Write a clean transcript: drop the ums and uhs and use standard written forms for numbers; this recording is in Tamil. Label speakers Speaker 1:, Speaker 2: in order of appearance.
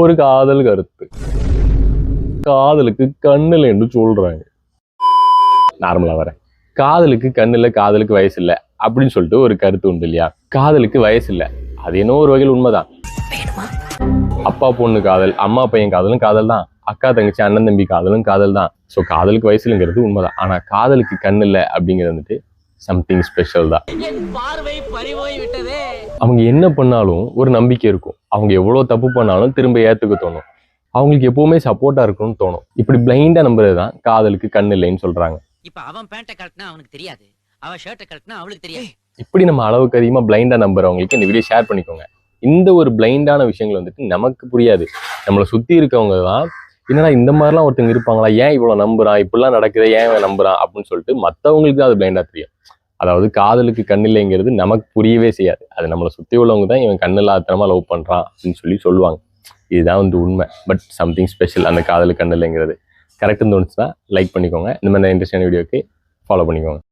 Speaker 1: ஒரு காதல் கருத்து. காதலுக்கு கண்ணில் என்று சொல்றாங்க. நார்மலா வரேன். காதலுக்கு கண்ணில், காதலுக்கு வயசு இல்லை அப்படின்னு சொல்லிட்டு ஒரு கருத்து உண்டு இல்லையா? காதலுக்கு வயசு இல்லை, அது என்ன ஒரு வகையில் உண்மைதான். அப்பா பொண்ணு காதல், அம்மா பையன் காதலும் காதல் தான், அக்கா தங்கச்சி அண்ணன் தம்பி காதலும் காதல் தான். ஸோ காதலுக்கு வயசு இல்லைங்கிறது உண்மைதான். ஆனா காதலுக்கு கண் இல்லை அப்படிங்கிறது வந்துட்டு சம்திங் ஸ்பெஷல் தான். அவங்க என்ன பண்ணாலும் ஒரு நம்பிக்கை இருக்கும். அவங்க எவ்வளவு தப்பு பண்ணாலும் திரும்ப ஏத்துக்க தோணும். அவங்களுக்கு எப்பவுமே சப்போர்ட்டா இருக்கணும்னு தோணும். இப்படி பிளைண்டா நம்புறதுதான் காதலுக்கு கண் இல்லைன்னு சொல்றாங்க.
Speaker 2: இப்ப அவன் பேண்ட கழட்டினா அவனுக்கு தெரியாது, அவன் ஷர்ட்டை கழட்டினா அவளுக்கு தெரியாது.
Speaker 1: இப்படி நம்ம அளவுக்கு அதிகமா பிளைண்டா நம்புறவங்களுக்கு இந்த வீடியோ ஷேர் பண்ணிக்கோங்க. இந்த ஒரு பிளைண்டான விஷயங்கள் வந்துட்டு நமக்கு புரியாது. நம்மளை சுத்தி இருக்கவங்க தான் என்னடா இந்த மாதிரிலாம் ஒருத்தங்க இருப்பாங்களா, ஏன் இவ்வளவு நம்புறான், இப்படிலாம் நடக்குது, ஏன் இவன் நம்புறான் அப்படின்னு சொல்லிட்டு மற்றவங்களுக்கு அது பிளைண்டா தெரியும். அதாவது காதலுக்கு கண்ணில்லைங்கிறது நமக்கு புரியவே செய்யாது. அது நம்மளை சுற்றி உள்ளவங்க தான் இவன் கண்ணில்லாத்தனமா லவ் பண்றான் அப்படின்னு சொல்லுவாங்க. இதுதான் வந்து உண்மை. பட் சம்திங் ஸ்பெஷல் அந்த காதலுக்கு கண்ணில்லைங்கிறது. கரெக்டுன்னு தோணுச்சுன்னா லைக் பண்ணிக்கோங்க. இந்த மாதிரி இன்ட்ரெஸ்டான வீடியோக்கு ஃபாலோ பண்ணிக்கோங்க.